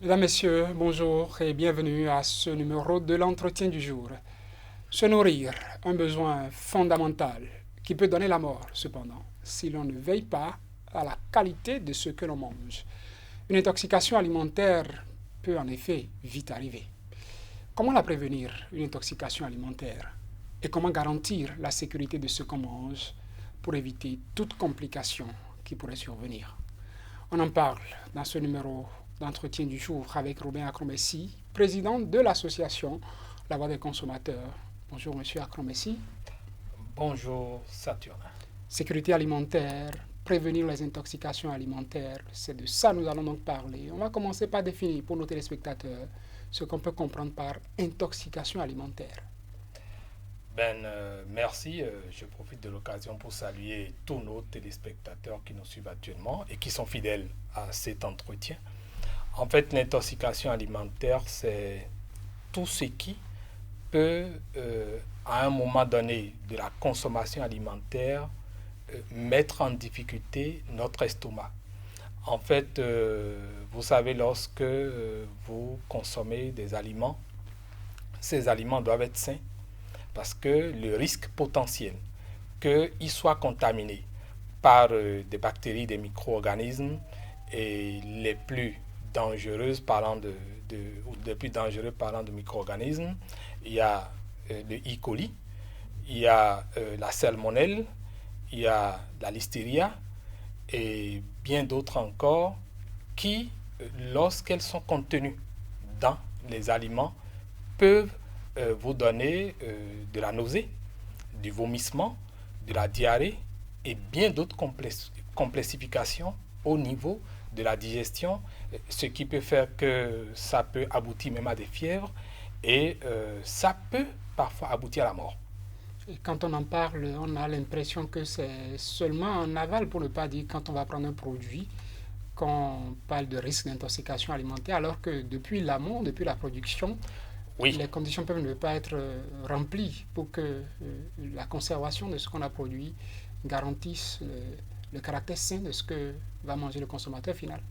Mesdames, Messieurs, bonjour et bienvenue à ce numéro de l'entretien du jour. Se nourrir, un besoin fondamental qui peut donner la mort, cependant, si l'on ne veille pas à la qualité de ce que l'on mange. Une intoxication alimentaire peut en effet vite arriver. Comment la prévenir, une intoxication alimentaire? Et comment garantir la sécurité de ce qu'on mange pour éviter toute complication qui pourrait survenir? On en parle dans ce numéro d'entretien du jour avec Robin Akromessi, président de l'association La Voix des consommateurs. Bonjour Monsieur Akromessi. Bonjour Saturnin. Sécurité alimentaire, prévenir les intoxications alimentaires, c'est de ça que nous allons donc parler. On va commencer par définir pour nos téléspectateurs ce qu'on peut comprendre par intoxication alimentaire. Merci. Je profite de l'occasion pour saluer tous nos téléspectateurs qui nous suivent actuellement et qui sont fidèles à cet entretien. En fait, l'intoxication alimentaire, c'est tout ce qui peut, à un moment donné de la consommation alimentaire, mettre en difficulté notre estomac. En fait, vous savez, lorsque vous consommez des aliments, ces aliments doivent être sains parce que le risque potentiel qu'ils soient contaminés par des bactéries, des micro-organismes et les plus dangereuses ou les plus dangereux parlant de micro-organismes, il y a le E. coli, il y a la salmonelle, il y a la listeria et bien d'autres encore qui, lorsqu'elles sont contenues dans les aliments, peuvent vous donner de la nausée, du vomissement, de la diarrhée et bien d'autres complexifications au niveau de la digestion, ce qui peut faire que ça peut aboutir même à des fièvres et ça peut parfois aboutir à la mort. Et quand on en parle, on a l'impression que c'est seulement en aval, pour ne pas dire quand on va prendre un produit, qu'on parle de risque d'intoxication alimentaire, alors que depuis l'amont, depuis la production, Oui, les conditions peuvent ne pas être remplies pour que la conservation de ce qu'on a produit garantisse le caractère sain de ce que va manger le consommateur final.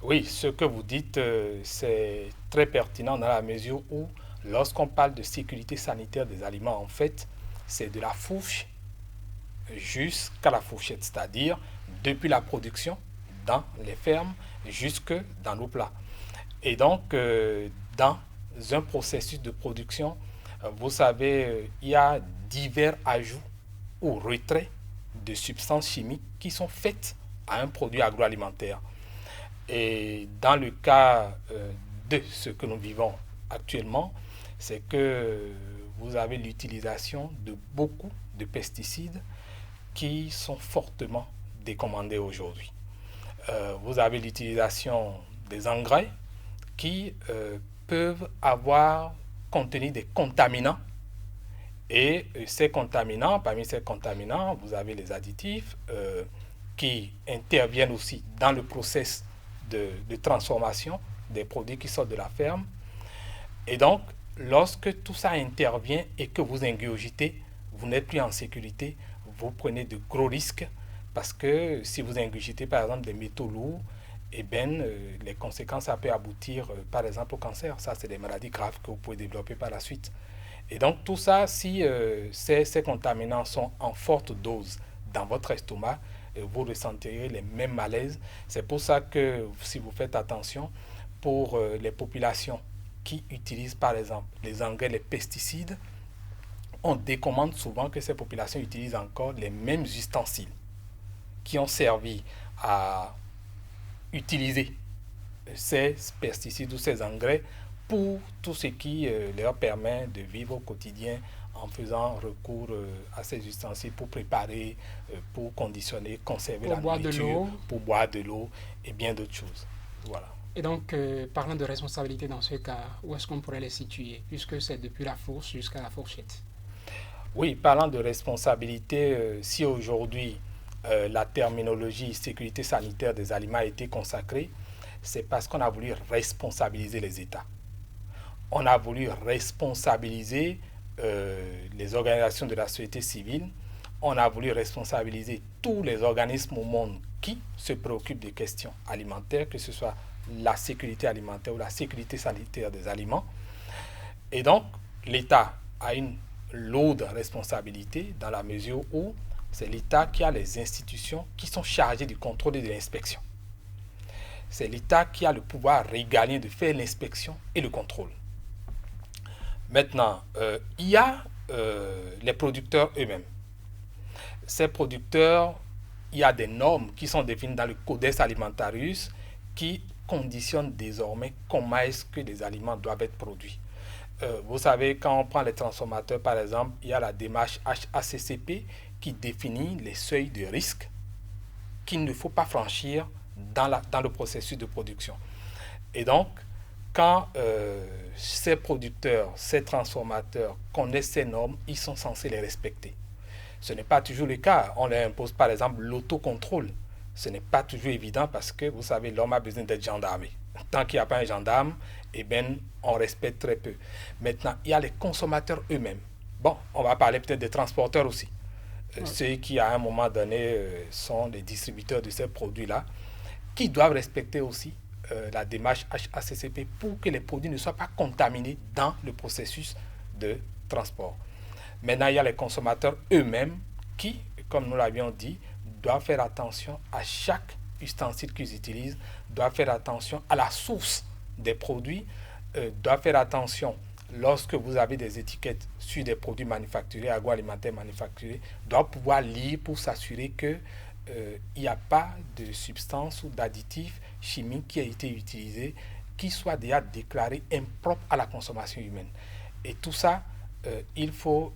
oui, ce que vous dites, c'est très pertinent dans la mesure où, lorsqu'on parle de sécurité sanitaire des aliments, en fait, c'est de la fourche jusqu'à la fourchette, c'est-à-dire depuis la production dans les fermes jusque dans nos plats. Et donc, dans un processus de production, vous savez, il y a divers ajouts ou retraits de substances chimiques qui sont faites à un produit agroalimentaire. Et dans le cas de ce que nous vivons actuellement, c'est que vous avez l'utilisation de beaucoup de pesticides qui sont fortement décommandés aujourd'hui. Vous avez l'utilisation des engrais qui peuvent avoir contenu des contaminants. Et ces contaminants, parmi ces contaminants, vous avez les additifs qui interviennent aussi dans le process de transformation des produits qui sortent de la ferme. Et donc, lorsque tout ça intervient et que vous ingurgitez, vous n'êtes plus en sécurité, vous prenez de gros risques parce que si vous ingurgitez par exemple des métaux lourds, eh bien, les conséquences, ça peut aboutir par exemple au cancer. Ça, c'est des maladies graves que vous pouvez développer par la suite. Et donc tout ça, si ces contaminants sont en forte dose dans votre estomac, vous ressentirez les mêmes malaises. C'est pour ça que si vous faites attention, pour les populations qui utilisent par exemple les engrais, les pesticides, on décommande souvent que ces populations utilisent encore les mêmes ustensiles qui ont servi à utiliser ces pesticides ou ces engrais pour tout ce qui leur permet de vivre au quotidien en faisant recours à ces ustensiles pour préparer, pour conditionner, conserver Pour la boire de nourriture, l'eau. pour boire de l'eau et bien d'autres choses. Voilà. Et donc, parlant de responsabilité dans ce cas, où est-ce qu'on pourrait les situer, puisque c'est depuis la fourche jusqu'à la fourchette? Oui, parlant de responsabilité, si aujourd'hui la terminologie sécurité sanitaire des aliments a été consacrée, c'est parce qu'on a voulu responsabiliser les États. On a voulu responsabiliser les organisations de la société civile. On a voulu responsabiliser tous les organismes au monde qui se préoccupent des questions alimentaires, que ce soit la sécurité alimentaire ou la sécurité sanitaire des aliments. Et donc, l'État a une lourde responsabilité dans la mesure où c'est l'État qui a les institutions qui sont chargées du contrôle et de l'inspection. C'est l'État qui a le pouvoir régalien de faire l'inspection et le contrôle. Maintenant, il y a les producteurs eux-mêmes. Ces producteurs, il y a des normes qui sont définies dans le Codex Alimentarius qui conditionnent désormais comment est-ce que les aliments doivent être produits. Vous savez, quand on prend les transformateurs, par exemple, il y a la démarche HACCP qui définit les seuils de risque qu'il ne faut pas franchir dans le processus de production. Et donc, quand ces producteurs, ces transformateurs connaissent ces normes, ils sont censés les respecter. Ce n'est pas toujours le cas. On leur impose par exemple l'autocontrôle. Ce n'est pas toujours évident parce que, vous savez, l'homme a besoin d'être gendarmé. Tant qu'il n'y a pas un gendarme, eh bien, on respecte très peu. Maintenant, il y a les consommateurs eux-mêmes. Bon, on va parler peut-être des transporteurs aussi. Ceux qui, à un moment donné, sont les distributeurs de ces produits-là, qui doivent respecter aussi la démarche HACCP pour que les produits ne soient pas contaminés dans le processus de transport. Maintenant, il y a les consommateurs eux-mêmes qui, comme nous l'avions dit, doivent faire attention à chaque ustensile qu'ils utilisent, doivent faire attention à la source des produits, doivent faire attention lorsque vous avez des étiquettes sur des produits manufacturés, agroalimentaires manufacturés, doivent pouvoir lire pour s'assurer que il n'y a pas de substance ou d'additif chimique qui a été utilisé, qui soit déjà déclaré impropre à la consommation humaine. Et tout ça, il faut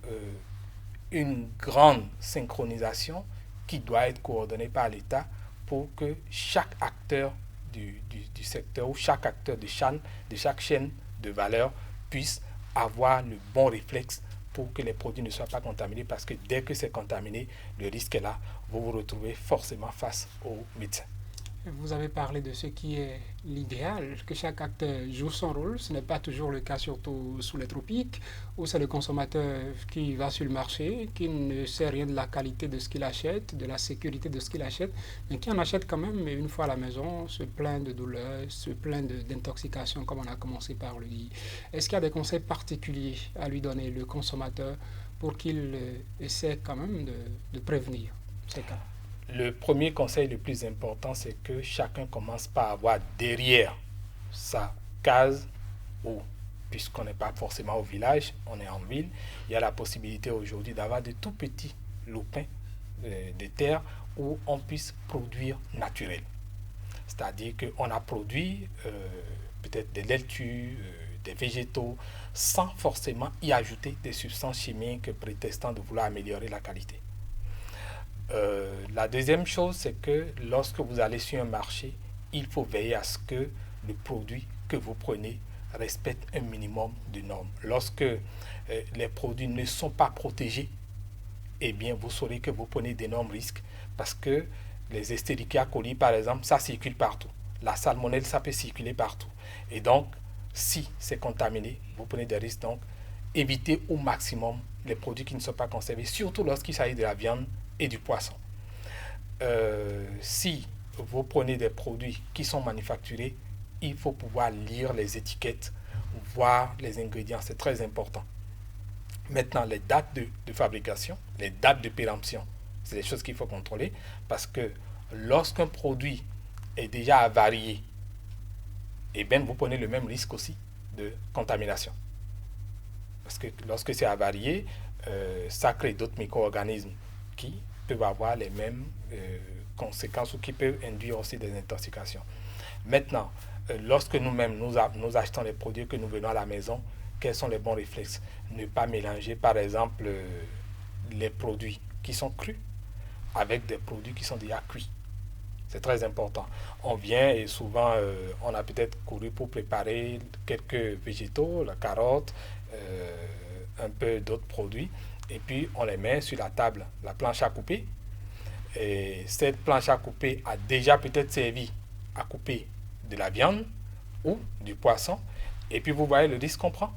une grande synchronisation qui doit être coordonnée par l'État pour que chaque acteur du secteur ou chaque acteur de chaque chaîne de valeur puisse avoir le bon réflexe pour que les produits ne soient pas contaminés, parce que dès que c'est contaminé, le risque est là, vous vous retrouvez forcément face aux médecins. Vous avez parlé de ce qui est l'idéal, que chaque acteur joue son rôle. Ce n'est pas toujours le cas, surtout sous les tropiques, où c'est le consommateur qui va sur le marché, qui ne sait rien de la qualité de ce qu'il achète, de la sécurité de ce qu'il achète, mais qui en achète quand même, mais une fois à la maison, se plaint de douleur, se plaint d'intoxication, comme on a commencé par le dire. Est-ce qu'il y a des conseils particuliers à lui donner, le consommateur, pour qu'il essaie quand même de prévenir ces cas? Le premier conseil le plus important, c'est que chacun commence par avoir derrière sa case, ou puisqu'on n'est pas forcément au village, on est en ville, il y a la possibilité aujourd'hui d'avoir de tout petits lopins de terre où on puisse produire naturel. C'est-à-dire qu'on a produit peut-être des laitues, des végétaux, sans forcément y ajouter des substances chimiques prétextant de vouloir améliorer la qualité. La deuxième chose, c'est que lorsque vous allez sur un marché, il faut veiller à ce que le produit que vous prenez respecte un minimum de normes. Lorsque les produits ne sont pas protégés, eh bien, vous saurez que vous prenez d'énormes risques, parce que les Escherichia coli, par exemple, ça circule partout. La salmonelle, ça peut circuler partout. Et donc, si c'est contaminé, vous prenez des risques. Donc, évitez au maximum les produits qui ne sont pas conservés, surtout lorsqu'il s'agit de la viande et du poisson. Si vous prenez des produits qui sont manufacturés, il faut pouvoir lire les étiquettes, voir les ingrédients, c'est très important. Maintenant, les dates de fabrication, les dates de péremption, c'est des choses qu'il faut contrôler, parce que lorsqu'un produit est déjà avarié, eh bien, vous prenez le même risque aussi de contamination. Parce que lorsque c'est avarié, ça crée d'autres micro-organismes qui peuvent avoir les mêmes conséquences ou qui peuvent induire aussi des intoxications. Maintenant, lorsque nous-mêmes nous achetons les produits que nous venons à la maison, quels sont les bons réflexes? Ne pas mélanger, par exemple, les produits qui sont crus avec des produits qui sont déjà cuits. C'est très important. On vient et souvent, on a peut-être couru pour préparer quelques végétaux, la carotte, un peu d'autres produits, et puis on les met sur la table, la planche à couper. Et cette planche à couper a déjà peut-être servi à couper de la viande ou du poisson, et puis vous voyez le risque qu'on prend.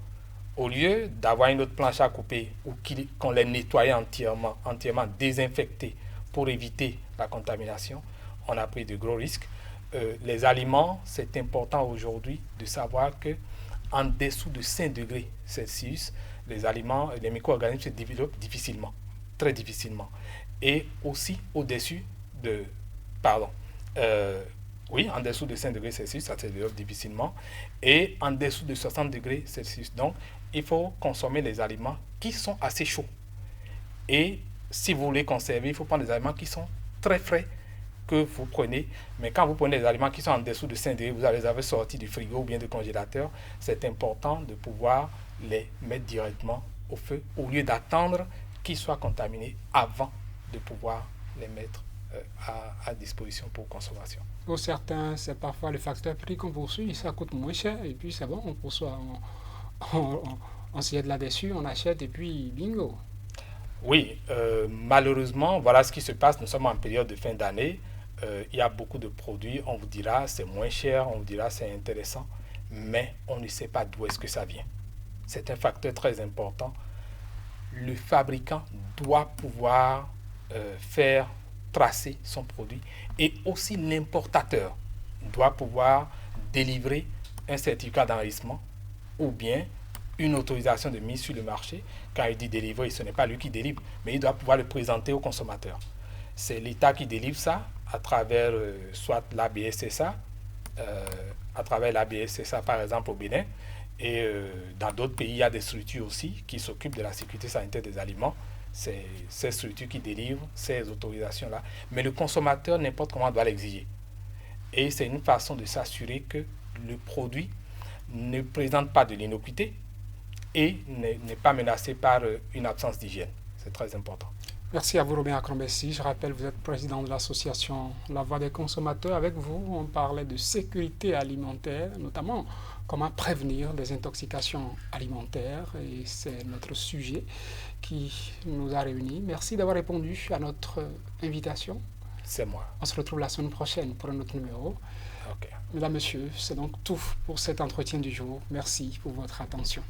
Au lieu d'avoir une autre planche à couper ou qu'on les nettoie entièrement désinfectée pour éviter la contamination, on a pris de gros risques. les aliments, c'est important aujourd'hui de savoir que en dessous de 5 degrés Celsius, les aliments, les micro-organismes se développent difficilement, très difficilement. Et aussi au-dessus de, pardon, oui, en dessous de 5 degrés Celsius, ça se développe difficilement. Et en dessous de 60 degrés Celsius. Donc, il faut consommer les aliments qui sont assez chauds. Et si vous voulez conserver, il faut prendre des aliments qui sont très frais que vous prenez. Mais quand vous prenez des aliments qui sont en dessous de 5 degrés, vous les avez sortis du frigo ou bien du congélateur, c'est important de pouvoir les mettre directement au feu au lieu d'attendre qu'ils soient contaminés avant de pouvoir les mettre à disposition pour consommation. Pour certains, c'est parfois le facteur prix qu'on poursuit, ça coûte moins cher et puis c'est bon, on poursuit, on s'y est de là-dessus, on achète et puis bingo. Oui, malheureusement, voilà ce qui se passe. Nous sommes en période de fin d'année. Il y a beaucoup de produits. On vous dira c'est moins cher, on vous dira c'est intéressant, mais on ne sait pas d'où est-ce que ça vient. C'est un facteur très important. Le fabricant doit pouvoir faire tracer son produit et aussi l'importateur doit pouvoir délivrer un certificat d'enregistrement ou bien une autorisation de mise sur le marché. Quand il dit délivrer, ce n'est pas lui qui délivre, mais il doit pouvoir le présenter au consommateur. C'est l'État qui délivre ça à travers soit l'ABSSA, à travers l'ABSSA par exemple au Bénin, et dans d'autres pays, il y a des structures aussi qui s'occupent de la sécurité sanitaire des aliments. C'est ces structures qui délivrent ces autorisations-là. Mais le consommateur, n'importe comment, doit l'exiger. Et c'est une façon de s'assurer que le produit ne présente pas de l'innocuité et n'est pas menacé par une absence d'hygiène. C'est très important. Merci à vous, Robin Akrombessi. Je rappelle, vous êtes président de l'association La Voix des consommateurs. Avec vous, on parlait de sécurité alimentaire, notamment comment prévenir des intoxications alimentaires. Et c'est notre sujet qui nous a réunis. Merci d'avoir répondu à notre invitation. C'est moi. On se retrouve la semaine prochaine pour un autre numéro. Okay. Mesdames, Messieurs, c'est donc tout pour cet entretien du jour. Merci pour votre attention.